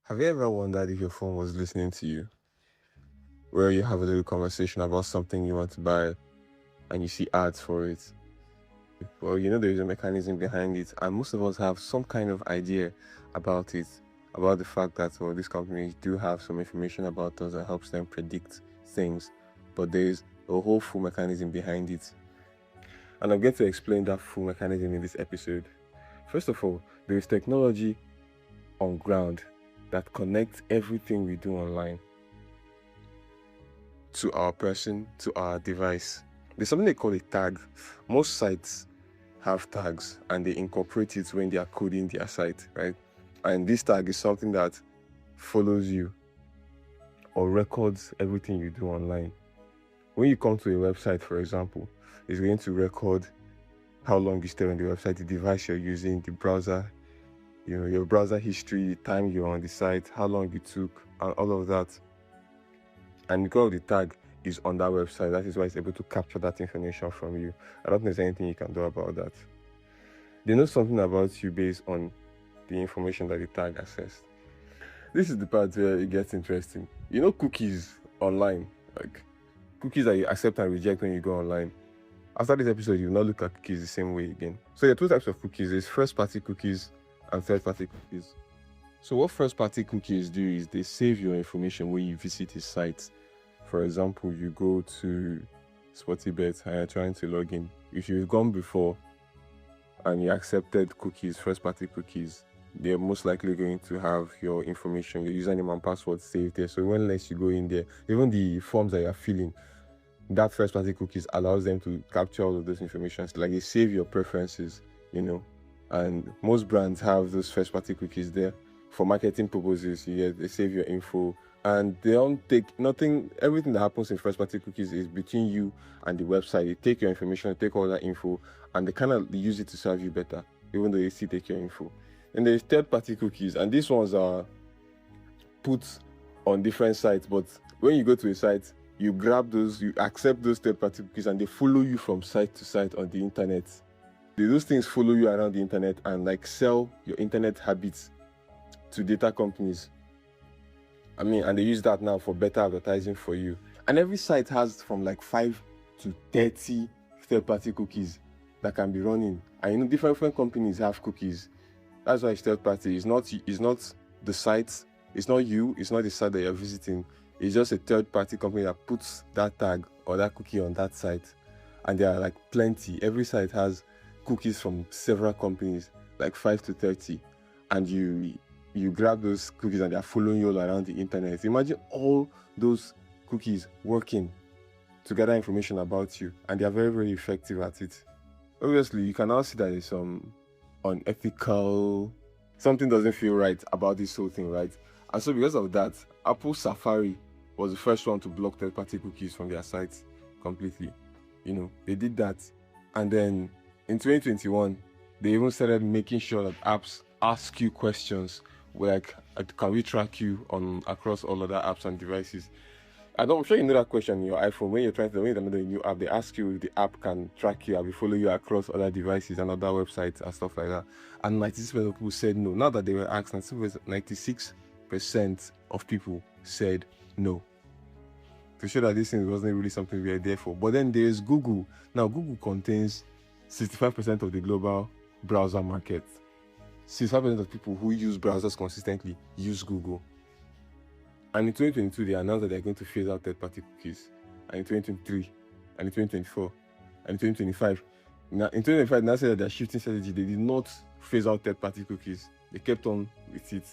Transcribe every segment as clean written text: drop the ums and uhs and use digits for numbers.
Have you ever wondered if your phone was listening to you? Where you have a little conversation about something you want to buy and you see ads for it? Well, there's a mechanism behind it, and most of us have some kind of idea about it, about the fact that, these companies do have some information about us that helps them predict things, but there's a whole full mechanism behind it. And I'm going to explain that full mechanism in this episode. First of all, there is technology on ground that connects everything we do online to our person, to our device. There's something they call a tag. Most sites have tags and they incorporate it when they are coding their site, right? And this tag is something that follows you or records everything you do online. When you come to a website, for example, it's going to record how long you stay on the website, the device you're using, the browser, your browser history, the time you're on the site, how long it took, and all of that. And because the tag is on that website, that is why it's able to capture that information from you. I don't think there's anything you can do about that. They know something about you based on the information that the tag accessed. This is the part where it gets interesting. Cookies online, like cookies that you accept and reject when you go online. After this episode, you will not look at cookies the same way again. So there are two types of cookies. There's first-party cookies and third-party cookies. So what first-party cookies do is they save your information when you visit a site. For example, you go to Sportybet and you're trying to log in. If you've gone before and you accepted cookies, first-party cookies, they're most likely going to have your information, your username and password saved there. So when less you go in there, even the forms that you're filling, that first-party cookies allows them to capture all of those information. Like they save your preferences, and most brands have those first-party cookies there for marketing purposes. They save your info, and they don't take nothing. Everything that happens in first-party cookies is between you and the website. They take your information, they take all that info, and they kind of use it to serve you better, even though they still take your info. And there's third-party cookies, and these ones are put on different sites. But when you go to a site, you grab those, you accept those third-party cookies, and they follow you from site to site on the internet. Those things follow you around the internet and sell your internet habits to data companies. And they use that now for better advertising for you. And every site has from 5 to 30 third-party cookies that can be running. And different companies have cookies. That's why it's third-party. It's not the site. It's not you. It's not the site that you're visiting. It's just a third-party company that puts that tag or that cookie on that site. And there are plenty. Every site has cookies from several companies, 5 to 30. And you grab those cookies and they're following you all around the internet. Imagine all those cookies working to gather information about you. And they are very, very effective at it. Obviously, you can now see that there's some unethical, something doesn't feel right about this whole thing, right? And so because of that, Apple Safari was the first one to block third-party cookies from their sites completely. They did that. And then in 2021, they even started making sure that apps ask you questions like, can we track you across all other apps and devices? I'm sure you know that question in your iPhone. When you're trying to download a new app, they ask you if the app can track you and follow you across other devices and other websites and stuff like that. And 96% of people said no. Now that they were asked, 96% of people said no. To show that this thing wasn't really something we are there for. But then there's Google. Now, Google contains 65% of the global browser market. 65% of people who use browsers consistently use Google. And in 2022, they announced that they're going to phase out third-party cookies. And in 2023, and in 2024, and in 2025. Now, in 2025, they said that they're shifting strategy. They did not phase out third-party cookies. They kept on with it.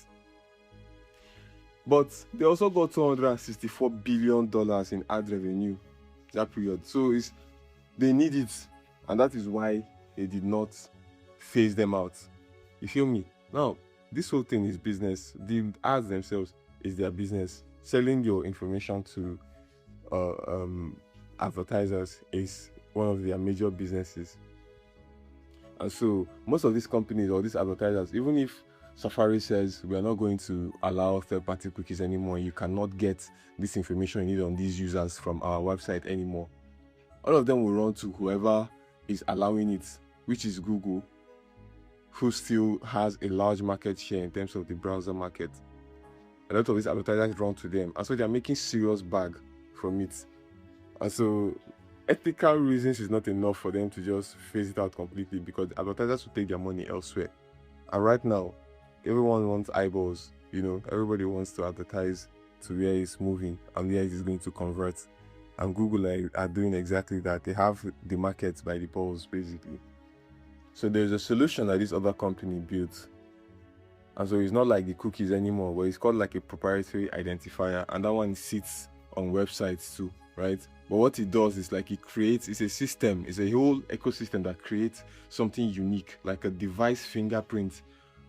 But they also got $264 billion in ad revenue that period. So they need it. And that is why they did not phase them out. You feel me? Now, this whole thing is business. The ads themselves is their business. Selling your information to advertisers is one of their major businesses. And so most of these companies or these advertisers, even if Safari says we are not going to allow third-party cookies anymore, you cannot get this information you need on these users from our website anymore, all of them will run to whoever is allowing it, which is Google, who still has a large market share in terms of the browser market. a lot of these advertisers run to them, and so they're making serious bag from it. And so ethical reasons is not enough for them to just phase it out completely, because advertisers will take their money elsewhere. And right now, everyone wants eyeballs. Everybody wants to advertise to where it's moving and where it is going to convert. And Google are doing exactly that. They have the markets by the balls, basically. So there's a solution that this other company built. And so it's not like the cookies anymore, but it's called like a proprietary identifier. And that one sits on websites too, right? But what it does is like it's a system, it's a whole ecosystem that creates something unique, like a device fingerprint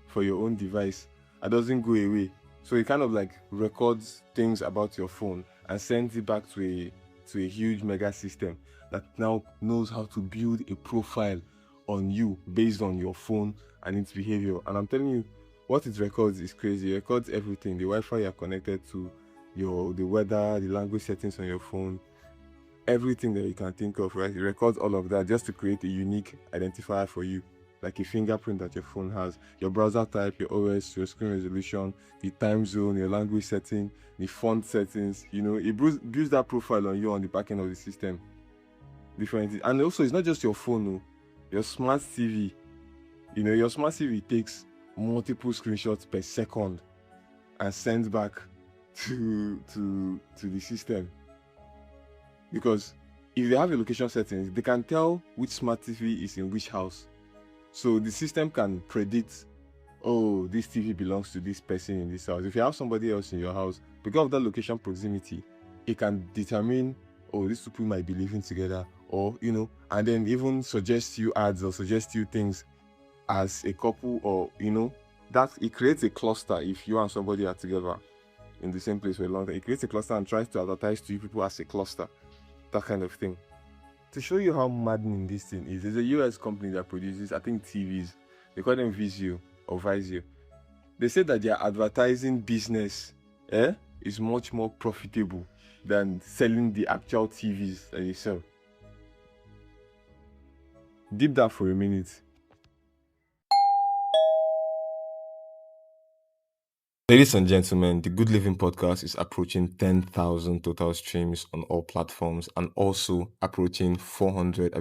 for your own device that doesn't go away. So it kind of like records things about your phone and sends it back to a huge mega system that now knows how to build a profile on you based on your phone and its behavior. And I'm telling you, what it records is crazy. It records everything: the Wi-Fi you're connected to, the weather, the language settings on your phone, everything that you can think of, right? It records all of that just to create a unique identifier for you, like a fingerprint that your phone has. Your browser type, your OS, your screen resolution, the time zone, your language setting, the font settings. It builds that profile on you on the back end of the system. Different. And also, it's not just your phone, no. Your smart TV. Your smart TV takes multiple screenshots per second and sends back to the system. Because if they have your location settings, they can tell which smart TV is in which house. So the system can predict, oh, this TV belongs to this person in this house. If you have somebody else in your house, because of that location proximity, it can determine, oh, these two people might be living together, or, and then even suggest you ads or suggest you things as a couple, or, that it creates a cluster. If you and somebody are together in the same place for a long time, it creates a cluster and tries to advertise to you people as a cluster, that kind of thing. To show you how maddening this thing is, there's a US company that produces, I think, TVs. They call them Vizio or Vizio. They say that their advertising business is much more profitable than selling the actual TVs that they sell. Deep that for a minute. Ladies and gentlemen, the Good Living Podcast is approaching 10,000 total streams on all platforms, and also approaching 400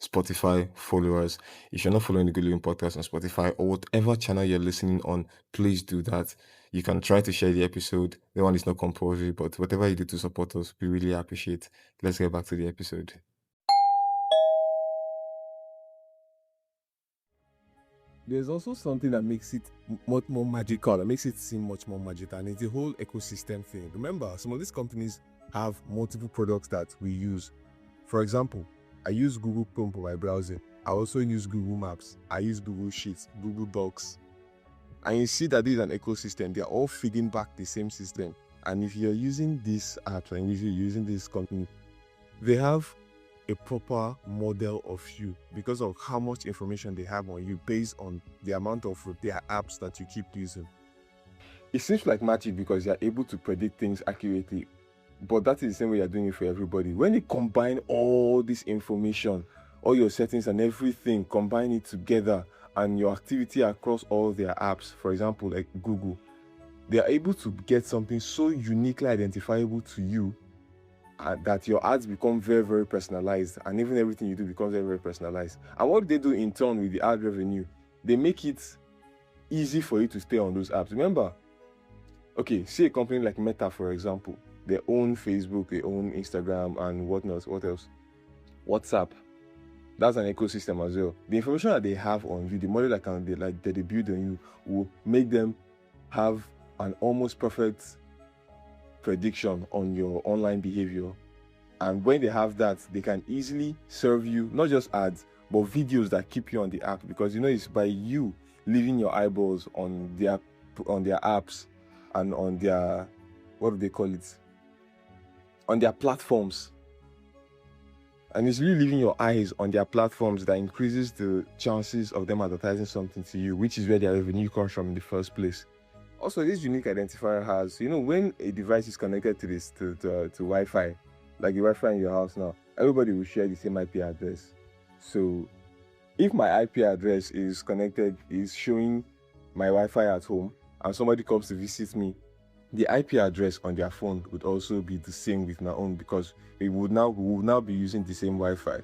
Spotify followers. If you're not following the Good Living Podcast on Spotify or whatever channel you're listening on, please do that. You can try to share the episode. The one is not compulsory, but whatever you do to support us, we really appreciate. Let's get back to the episode. There's also something that makes it much more magical, that makes it seem much more magical, and it's the whole ecosystem thing. Remember, some of these companies have multiple products that we use. For example, I use Google Chrome for my browsing. I also use Google Maps. I use Google Sheets, Google Docs. And you see that this is an ecosystem. They're all feeding back the same system. And if you're using these apps and if you're using this company, they have a proper model of you because of how much information they have on you based on the amount of their apps that you keep using. It seems like magic because you're able to predict things accurately, but that is the same way you're doing it for everybody. When you combine all this information, all your settings and everything, combine it together, and your activity across all their apps, for example, like Google, they are able to get something so uniquely identifiable to you that your ads become very, very personalized, and even everything you do becomes very, very personalized. And what they do in turn with the ad revenue, they make it easy for you to stay on those apps. Remember, okay, see a company like Meta, for example. They own Facebook, they own Instagram, and whatnot. What else? WhatsApp. That's an ecosystem as well. The information that they have on you, the model that they build on you, will make them have an almost perfect prediction on your online behavior. And when they have that, they can easily serve you not just ads but videos that keep you on the app, because it's by you leaving your eyeballs on their apps and on their, what do they call it, on their platforms, and it's really leaving your eyes on their platforms that increases the chances of them advertising something to you, which is where their revenue comes from in the first place. Also, this unique identifier has, when a device is connected to this to Wi-Fi, like the Wi-Fi in your house now, everybody will share the same IP address. So if my IP address is showing my Wi-Fi at home, and somebody comes to visit me, the IP address on their phone would also be the same with my own, because we would now be using the same Wi-Fi.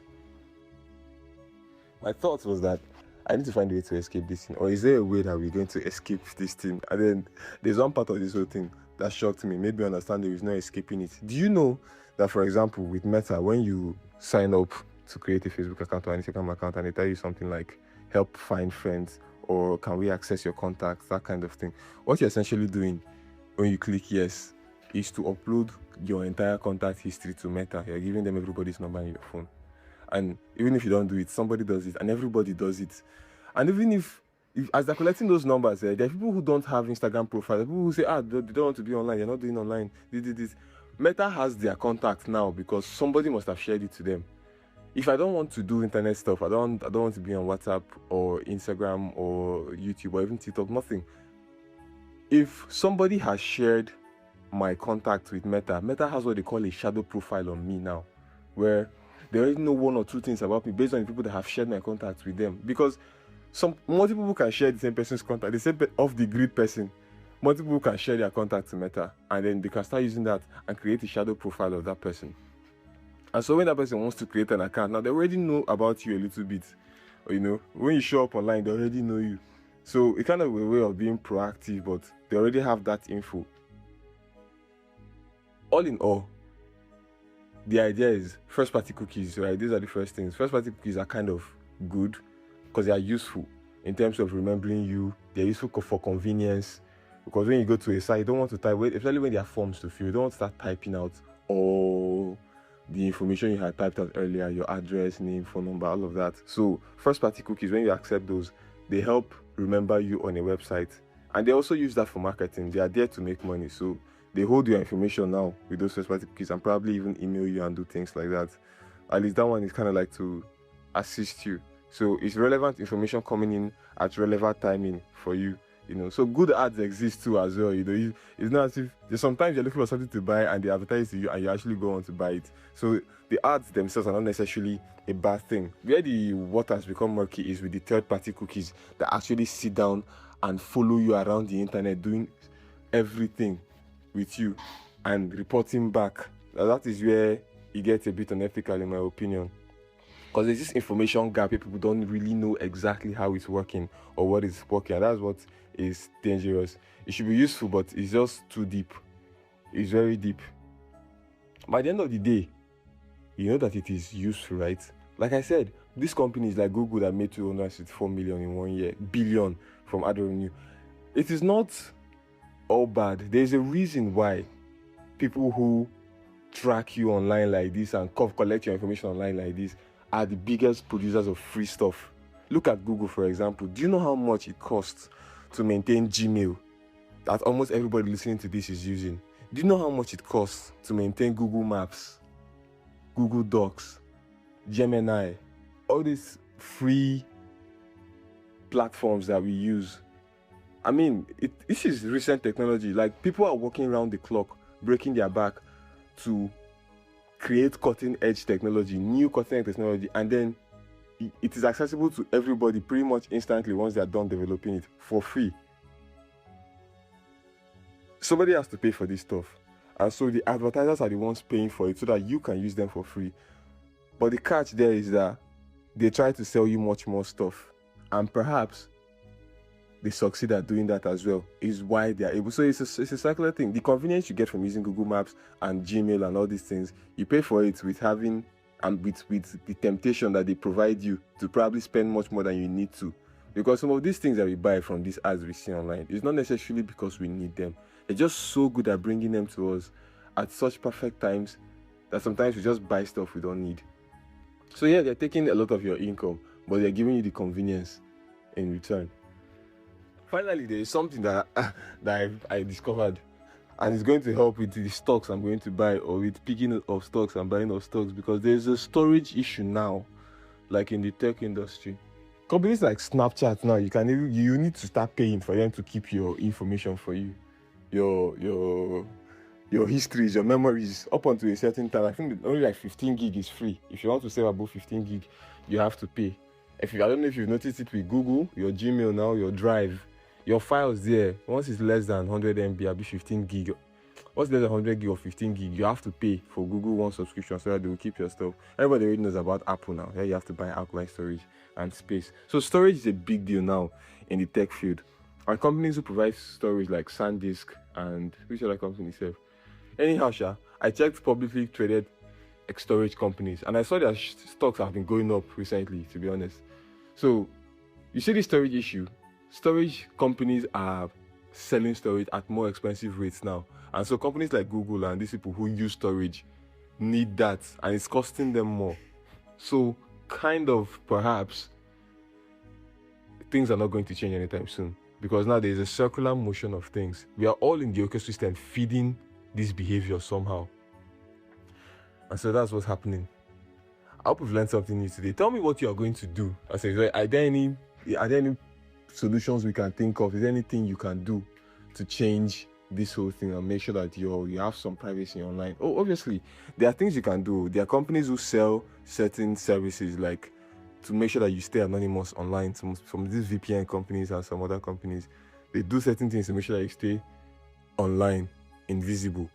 My thought was that I need to find a way to escape this thing, or is there a way that we're going to escape this thing? And then there's one part of this whole thing that shocked me, made me understand there is no escaping it. Do you know that, for example, with Meta, when you sign up to create a Facebook account or an Instagram account, and they tell you something like help find friends, or can we access your contacts, that kind of thing, what you're essentially doing when you click yes is to upload your entire contact history to Meta. You're giving them everybody's number in your phone. And even if you don't do it, somebody does it, and everybody does it. And even if as they're collecting those numbers, there are people who don't have Instagram profiles, people who say, they don't want to be online, they're not doing online, this. Meta has their contact now because somebody must have shared it to them. If I don't want to do internet stuff, I don't want to be on WhatsApp or Instagram or YouTube or even TikTok, nothing. If somebody has shared my contact with Meta, Meta has what they call a shadow profile on me now, where they already know one or two things about me based on the people that have shared my contacts with them. Because multiple people can share the same person's contact, the same off-the-grid person. Multiple people can share their contact to Meta, and then they can start using that and create a shadow profile of that person. And so when that person wants to create an account, now they already know about you a little bit. When you show up online, they already know you. So it's kind of a way of being proactive, but they already have that info. All in all, the idea is first-party cookies, right? These are the first things. First-party cookies are kind of good because they are useful in terms of remembering you. They're useful for convenience, because when you go to a site, you don't want to type, especially when there are forms to fill, you don't want to start typing out all the information you had typed out earlier, your address, name, phone number, all of that. So first-party cookies, when you accept those, they help remember you on a website. And they also use that for marketing. They are there to make money. So they hold your information now with those first-party cookies, and probably even email you and do things like that. At least that one is kind of like to assist you. So it's relevant information coming in at relevant timing for you. So good ads exist too as well. It's not as if sometimes you're looking for something to buy and they advertise to you and you actually go on to buy it. So the ads themselves are not necessarily a bad thing. Where the waters become murky is with the third-party cookies that actually sit down and follow you around the internet, doing everything with you and reporting back. Now that is where it gets a bit unethical, in my opinion. Because there's this information gap where people don't really know exactly how it's working or what is working. And that's what is dangerous. It should be useful, but it's just too deep. It's very deep. By the end of the day, you know that it is useful, right? Like I said, these companies like Google that made 264 million in 1 year, billion from ad revenue. It is not all bad. There's a reason why people who track you online like this and collect your information online like this are the biggest producers of free stuff. Look at Google, for example. Do you know how much it costs to maintain Gmail that almost everybody listening to this is using? Do you know how much it costs to maintain Google Maps, Google Docs, Gemini, all these free platforms that we use? I mean, this is recent technology. Like, people are working around the clock, breaking their back to create cutting-edge technology, new cutting-edge technology, and then it is accessible to everybody pretty much instantly once they are done developing it for free. Somebody has to pay for this stuff, and so the advertisers are the ones paying for it so that you can use them for free. But the catch there is that they try to sell you much more stuff, and perhaps they succeed at doing that as well, is why they are able. So it's a circular thing. The convenience you get from using Google Maps and Gmail and all these things, you pay for it with having, and with the temptation that they provide you to probably spend much more than you need to. Because some of these things that we buy from these ads we see online, it's not necessarily because we need them. They're just so good at bringing them to us at such perfect times that sometimes we just buy stuff we don't need. So yeah, they're taking a lot of your income, but they're giving you the convenience in return. Finally, there is something that I discovered, and it's going to help with the stocks I'm going to buy, or with picking of stocks and buying of stocks, because there's a storage issue now, like in the tech industry. Companies like Snapchat now, you need to start paying for them to keep your information for you, your histories, your memories up until a certain time. I think only like 15 gig is free. If you want to save above 15 gig, you have to pay. I don't know if you've noticed it with Google, your Gmail now, your Drive. your files there, once it's less than 100 MB, I'll be 15 gig. What's less than 100 gig or 15 gig, you have to pay for Google One subscription so that they will keep your stuff. Everybody already knows about Apple now. Yeah, you have to buy alkaline storage and space. So storage is a big deal now in the tech field. And companies who provide storage like SanDisk and which other companies have. Anyhow, I checked publicly traded storage companies and I saw their stocks have been going up recently, to be honest. So you see the storage issue. Storage companies are selling storage at more expensive rates now. And so companies like Google and these people who use storage need that, and it's costing them more. So kind of perhaps things are not going to change anytime soon, because now there's a circular motion of things. We are all in the ecosystem feeding this behavior somehow. And so that's what's happening. I hope you've learned something new today. Tell me what you are going to do. I say, are there any solutions we can think of? Is there anything you can do to change this whole thing and make sure that you have some privacy online? Oh, obviously, there are things you can do. There are companies who sell certain services, like to make sure that you stay anonymous online. From these VPN companies and some other companies, they do certain things to make sure that you stay online, invisible.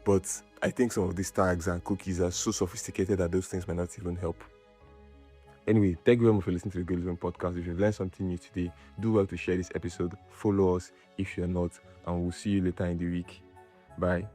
But I think some of these tags and cookies are so sophisticated that those things might not even help. Anyway, thank you very much for listening to the Good Living Podcast. If you've learned something new today, do well to share this episode. Follow us if you're not, and we'll see you later in the week. Bye.